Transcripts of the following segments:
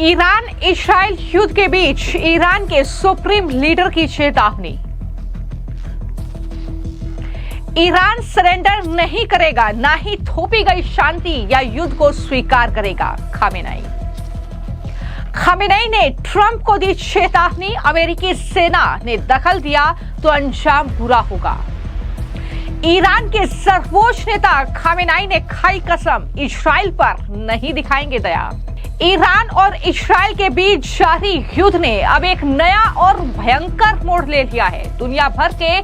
Iran Israel युद्ध के बीच Iran के सुप्रीम लीडर की चेतावनी। ईरान सरेंडर नहीं करेगा, ना ही थोपी गई शांति या युद्ध को स्वीकार करेगा। खामेनेई ने ट्रंप को दी चेतावनी, अमेरिकी सेना ने दखल दिया तो अंजाम बुरा होगा। ईरान के सर्वोच्च नेता खामेनेई ने खाई कसम, इस्राइल पर नहीं दिखाएंगे दया। ईरान और इस्राइल के बीच जारी युद्ध ने अब एक नया और भयंकर मोड़ ले लिया है। दुनिया भर के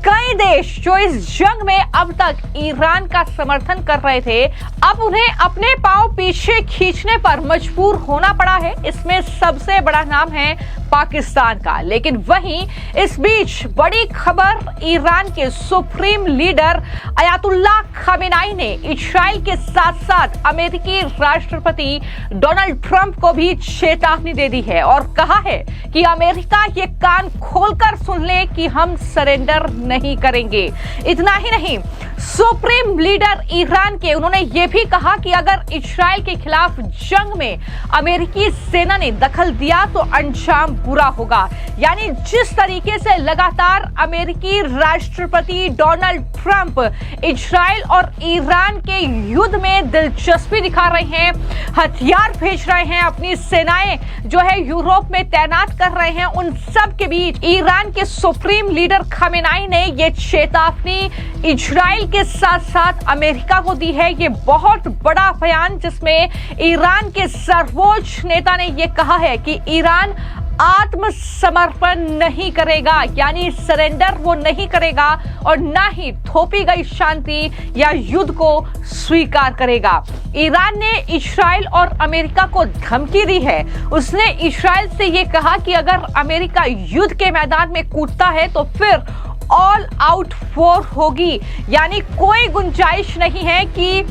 कई देश जो इस जंग में अब तक ईरान का समर्थन कर रहे थे, अब उन्हें अपने पांव पीछे खींचने पर मजबूर होना पड़ा है। इसमें सबसे बड़ा नाम है पाकिस्तान का। लेकिन वहीं इस बीच बड़ी खबर, ईरान के सुप्रीम लीडर अयातुल्लाह खामेनेई ने इस्राइल के साथ साथ अमेरिकी राष्ट्रपति डोनाल्ड ट्रंप को भी चेतावनी दे दी है और कहा है कि अमेरिका ये कान खोलकर सुन ले कि हम सरेंडर नहीं करेंगे। इतना ही नहीं, सुप्रीम लीडर ईरान के उन्होंने ये भी कहा कि अगर इस्राइल के खिलाफ जंग में अमेरिकी सेना ने दखल दिया तो अंजाम बुरा होगा। यानी जिस तरीके से लगातार अमेरिकी राष्ट्रपति डोनाल्ड ट्रंप इस्राइल और ईरान के युद्ध में दिलचस्पी दिखा रहे हैं, हथियार भेज रहे हैं, अपनी सेनाएं जो है यूरोप में तैनात कर रहे हैं, उन सब के बीच ईरान के सुप्रीम लीडर खामेनेई ने ये चेतावनी इस्राइल के साथ साथ अमेरिका को दी है। ये बहुत बड़ा बयान जिसमें ईरान के सर्वोच्च नेता ने ये कहा है कि ईरान आत्मसमर्पण नहीं करेगा, यानी सरेंडर वो नहीं करेगा और ना ही थोपी गई शांति या युद्ध को स्वीकार करेगा। ईरान ने इस्राइल और अमेरिका को धमकी दी है। उसने इस्राइल से ये कहा कि अगर अमेरिका युद्ध के मैदान में कूदता है तो फिर ऑल आउट वॉर होगी, यानी कोई गुंजाइश नहीं है कि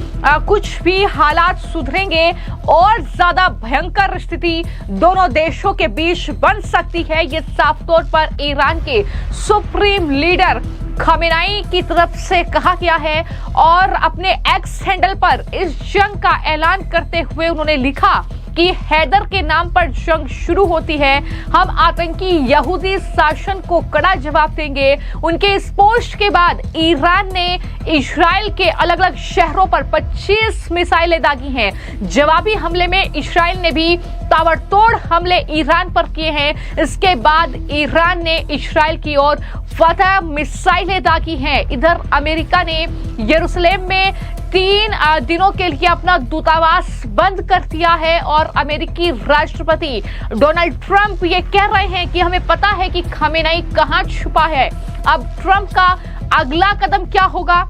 कुछ भी हालात सुधरेंगे और ज्यादा भयंकर स्थिति दोनों देशों के बीच बन सकती है। ये साफ तौर पर ईरान के सुप्रीम लीडर खामेनेई की तरफ से कहा गया है और अपने एक्स हैंडल पर इस जंग का ऐलान करते हुए उन्होंने लिखा कि हैदर के नाम पर जंग शुरू होती है, हम आतंकी यहूदी शासन को कड़ा जवाब देंगे। उनके इस पोस्ट के बाद ईरान ने इस्राइल के अलग अलग शहरों पर 25 मिसाइलें दागी हैं। जवाबी हमले में इस्राइल ने भी ताबड़तोड़ हमले ईरान पर किए हैं। इसके बाद ईरान ने इस्राइल की ओर फतह मिसाइलें दागी हैं। इधर अमेरिका ने यरूशलेम में 3 दिनों के लिए अपना दूतावास बंद कर दिया है और अमेरिकी राष्ट्रपति डोनाल्ड ट्रंप ये कह रहे हैं कि हमें पता है कि खामेनेई कहां छुपा है। अब ट्रंप का अगला कदम क्या होगा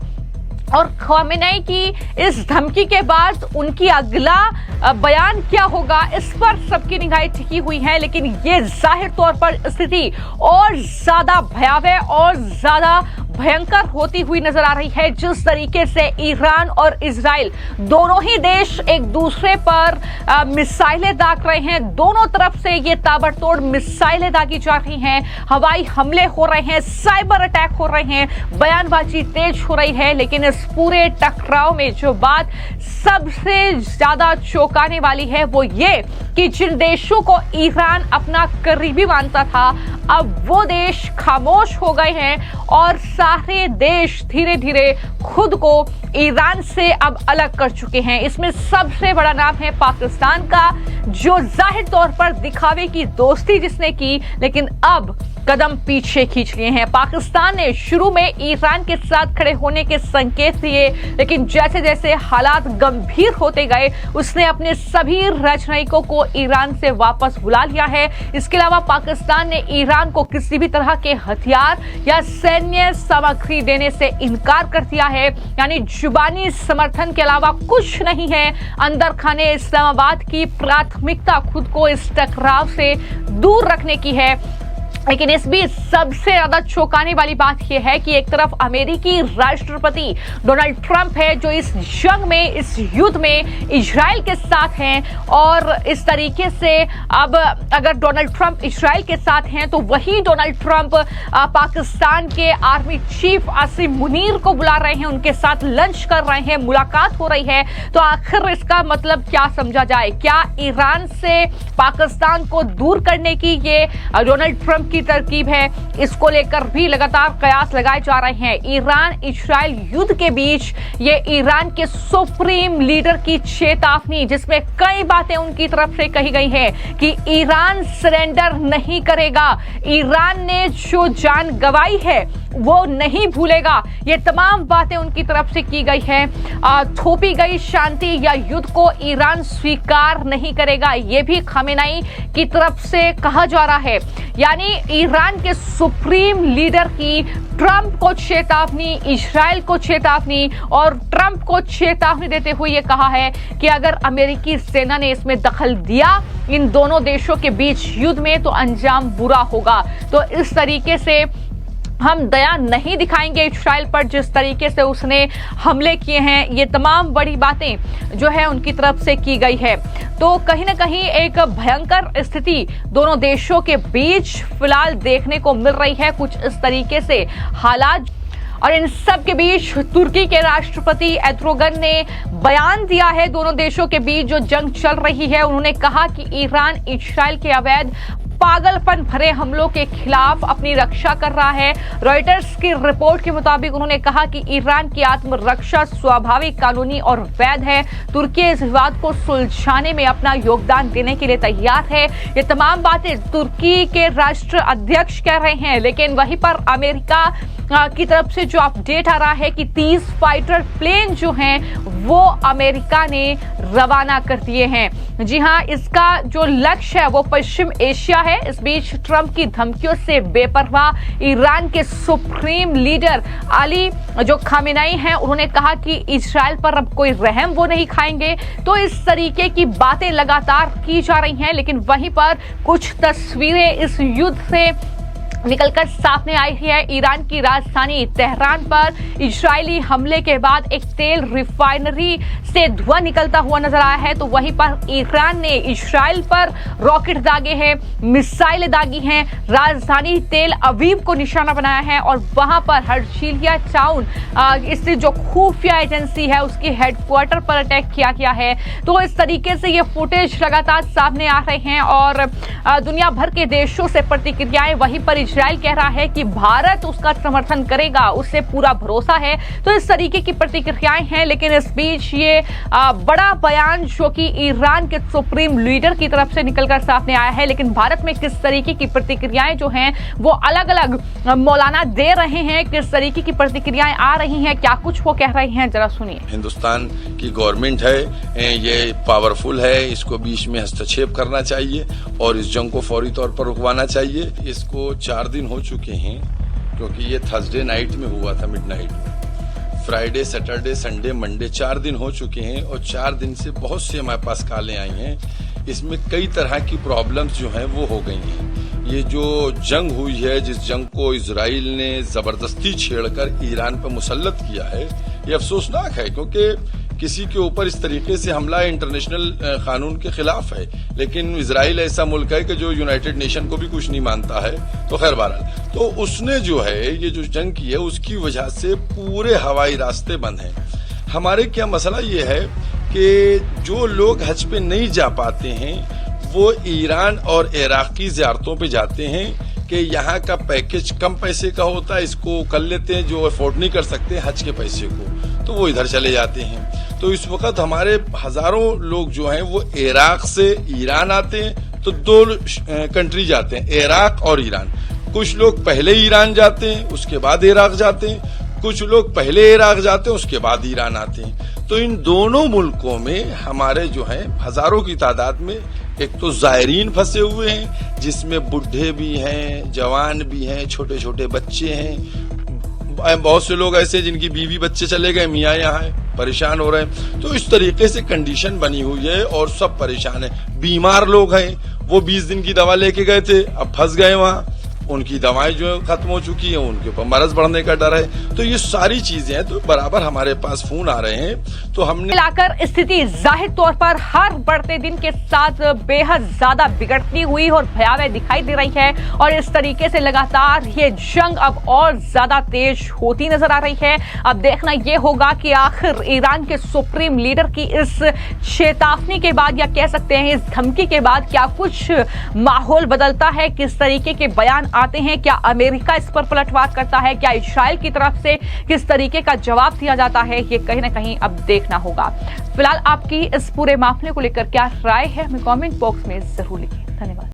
और खामेनेई की इस धमकी के बाद उनकी अगला बयान क्या होगा, इस पर सबकी निगाहें टिकी हुई हैं। लेकिन ये जाहिर तौर पर स्थिति और ज्यादा भयावह और ज्यादा भयंकर होती हुई नजर आ रही है। जिस तरीके से ईरान और इजराइल दोनों ही देश एक दूसरे पर मिसाइलें दाग रहे हैं, दोनों तरफ से ये ताबड़तोड़ मिसाइलें दागी जा रही हैं, हवाई हमले हो रहे हैं, साइबर अटैक हो रहे हैं, बयानबाजी तेज हो रही है। लेकिन इस पूरे टकराव में जो बात सबसे ज्यादा चौंकाने वाली है वो ये कि जिन देशों को ईरान अपना करीबी मानता था, अब वो देश खामोश हो गए हैं और सारे देश धीरे धीरे खुद को ईरान से अब अलग कर चुके हैं। इसमें सबसे बड़ा नाम है पाकिस्तान का, जो जाहिर तौर पर दिखावे की दोस्ती जिसने की, लेकिन अब कदम पीछे खींच लिए हैं। पाकिस्तान ने शुरू में ईरान के साथ खड़े होने के संकेत दिए, लेकिन जैसे जैसे हालात गंभीर होते गए उसने अपने सभी राजनयिकों को ईरान से वापस बुला लिया है। इसके अलावा पाकिस्तान ने ईरान को किसी भी तरह के हथियार या सैन्य सामग्री देने से इनकार कर दिया है, यानी जुबानी समर्थन के अलावा कुछ नहीं है। अंदर खाने इस्लामाबाद की प्राथमिकता खुद को इस टकराव से दूर रखने की है। लेकिन इस बीच सबसे ज्यादा चौंकाने वाली बात यह है कि एक तरफ अमेरिकी राष्ट्रपति डोनाल्ड ट्रंप है जो इस जंग में, इस युद्ध में इजराइल के साथ हैं, और इस तरीके से अब अगर डोनाल्ड ट्रंप इजराइल के साथ हैं तो वही डोनाल्ड ट्रंप पाकिस्तान के आर्मी चीफ आसिम मुनीर को बुला रहे हैं, उनके साथ लंच कर रहे हैं, मुलाकात हो रही है। तो आखिर इसका मतलब क्या समझा जाए? क्या ईरान से पाकिस्तान को दूर करने की ये डोनाल्ड ट्रंप की तरकीब है? इसको लेकर भी लगातार कयास लगाए जा रहे हैं। ईरान इजराइल युद्ध के बीच ये ईरान के सुप्रीम लीडर की चेतावनी, जिसमें कई बातें उनकी तरफ से कही गई हैं कि ईरान सरेंडर नहीं करेगा, ईरान ने जो जान गंवाई है वो नहीं भूलेगा। ये तमाम बातें उनकी तरफ से की गई है। थोपी गई शांति या युद्ध को ईरान स्वीकार नहीं करेगा, ये भी खमेनाई की तरफ से कहा जा रहा है। यानी ईरान के सुप्रीम लीडर की ट्रंप को चेतावनी, इजराइल को चेतावनी, और ट्रंप को चेतावनी देते हुए ये कहा है कि अगर अमेरिकी सेना ने इसमें दखल दिया इन दोनों देशों के बीच युद्ध में तो अंजाम बुरा होगा। तो इस तरीके से हम दया नहीं दिखाएंगे इजराइल पर, जिस तरीके से उसने हमले किए हैं। ये तमाम बड़ी बातें जो है उनकी तरफ से की गई है। तो कहीं ना कहीं एक भयंकर स्थिति दोनों देशों के बीच फिलहाल देखने को मिल रही है, कुछ इस तरीके से हालात। और इन सब के बीच तुर्की के राष्ट्रपति एर्दोगन ने बयान दिया है। दोनों देशों के बीच जो जंग चल रही है, उन्होंने कहा कि ईरान इजराइल के अवैध पागलपन भरे हमलों के खिलाफ अपनी रक्षा कर रहा है। रॉयटर्स की रिपोर्ट के मुताबिक उन्होंने कहा कि ईरान की आत्मरक्षा स्वाभाविक, कानूनी और वैध है। तुर्की इस विवाद को सुलझाने में अपना योगदान देने के लिए तैयार है। ये तमाम बातें तुर्की के राष्ट्र अध्यक्ष कह रहे हैं। लेकिन वहीं पर अमेरिका की तरफ से जो अपडेट आ रहा है कि 30 फाइटर प्लेन जो हैं वो अमेरिका ने रवाना कर दिए हैं। जी हां, इसका जो लक्ष्य है वो पश्चिम एशिया है। इस बीच ट्रंप की धमकियों से बेपरवाह ईरान के सुप्रीम लीडर अली जो खामेनेई हैं, उन्होंने कहा कि इजराइल पर अब कोई रहम वो नहीं खाएंगे। तो इस तरीके की बातें लगातार की जा रही हैं। लेकिन वहीं पर कुछ तस्वीरें इस युद्ध से निकलकर सामने आई है। ईरान की राजधानी तेहरान पर इजरायली हमले के बाद एक तेल रिफाइनरी से धुआं निकलता हुआ नजर आया है। तो वहीं पर ईरान ने इजराइल पर रॉकेट दागे हैं, मिसाइलें दागी हैं, राजधानी तेल अवीव को निशाना बनाया है, और वहां पर हर्षिलिया टाउन इससे जो खुफिया एजेंसी है उसके हेडक्वार्टर पर अटैक किया गया है। तो इस तरीके से ये फुटेज लगातार सामने आ रहे हैं और दुनिया भर के देशों से प्रतिक्रियाएं। वहीं पर इजराइल कह रहा है कि भारत उसका समर्थन करेगा, उससे पूरा भरोसा है। तो इस तरीके की प्रतिक्रियाएं हैं। लेकिन इस बीच ये बड़ा बयान जो कि ईरान के सुप्रीम लीडर की तरफ से निकलकर सामने आया है। लेकिन भारत में किस तरीके की प्रतिक्रियाएं जो हैं वो अलग अलग मौलाना दे रहे हैं, किस तरीके की प्रतिक्रियाएं आ रही हैं, क्या कुछ वो कह रहे हैं, जरा सुनिए। हिंदुस्तान की गवर्नमेंट है, ये पावरफुल है, इसको बीच में हस्तक्षेप करना चाहिए और इस जंग को फौरी तौर पर रुकवाना चाहिए। इसको 4 दिन हो चुके हैं, क्योंकि ये थर्सडे नाइट में हुआ था, मिडनाइट में। फ्राइडे, सैटरडे, संडे, मंडे 4 दिन हो चुके हैं और 4 दिन से बहुत सी हमारे पास कॉलें आई हैं। इसमें कई तरह की प्रॉब्लम्स जो हैं वो हो गई हैं। ये जो जंग हुई है, जिस जंग को इजराइल ने जबरदस्ती छेड़कर ईरान पर मुसल्लत किया है, ये अफसोसनाक है, क्योंकि किसी के ऊपर इस तरीके से हमला इंटरनेशनल कानून के खिलाफ है। लेकिन इजराइल ऐसा मुल्क है कि जो यूनाइटेड नेशन को भी कुछ नहीं मानता है। तो खैर बहरहाल, तो उसने जो है ये जो जंग की है उसकी वजह से पूरे हवाई रास्ते बंद हैं। हमारे क्या मसला ये है कि जो लोग हज पे नहीं जा पाते हैं वो ईरान और इराक की ज़ियारतों पे जाते हैं कि यहाँ का पैकेज कम पैसे का होता है, इसको कर लेते हैं, जो अफोर्ड नहीं कर सकते हज के पैसे को, तो वो इधर चले जाते हैं। तो इस वक्त हमारे हजारों लोग जो हैं वो इराक से ईरान आते हैं, तो 2 कंट्री जाते हैं, इराक और ईरान। कुछ लोग पहले ईरान जाते हैं, उसके बाद इराक जाते हैं, कुछ लोग पहले इराक जाते हैं, उसके बाद ईरान आते हैं। तो इन दोनों मुल्कों में हमारे जो हैं हजारों की तादाद में एक तो ज़ायरीन फंसे हुए हैं, जिसमें बुढ़े भी हैं, जवान भी हैं, छोटे छोटे बच्चे हैं। बहुत से लोग ऐसे जिनकी बीवी बच्चे चले गए, मियाँ यहाँ है, परेशान हो रहे हैं। तो इस तरीके से कंडीशन बनी हुई है और सब परेशान है। बीमार लोग हैं, वो 20 दिन की दवा लेके गए थे, अब फंस गए वहाँ। उनकी दवाएं जो खत्म हो चुकी हैं, उनके ऊपर मरज बढ़ने का डर है। तो ये सारी चीजें हैं, तो बराबर हमारे पास फोन आ रहे हैं। तो हमने मिलाकर स्थिति जाहिर तौर पर हर बढ़ते दिन के साथ बेहद ज्यादा बिगड़ती हुई और भयावह दिखाई दे रही है और इस तरीके से लगातार ये जंग अब और ज्यादा तेज होती नजर आ रही है। अब देखना यह होगा कि आखिर ईरान के सुप्रीम लीडर की इस चेतावनी के बाद या कह सकते हैं इस धमकी के बाद क्या कुछ माहौल बदलता है, किस तरीके के बयान आते हैं, क्या अमेरिका इस पर पलटवार करता है, क्या इस्राइल की तरफ से किस तरीके का जवाब दिया जाता है, ये कहीं ना कहीं अब देखना होगा। फिलहाल आपकी इस पूरे मामले को लेकर क्या राय है हमें कमेंट बॉक्स में जरूर लिखिए। धन्यवाद।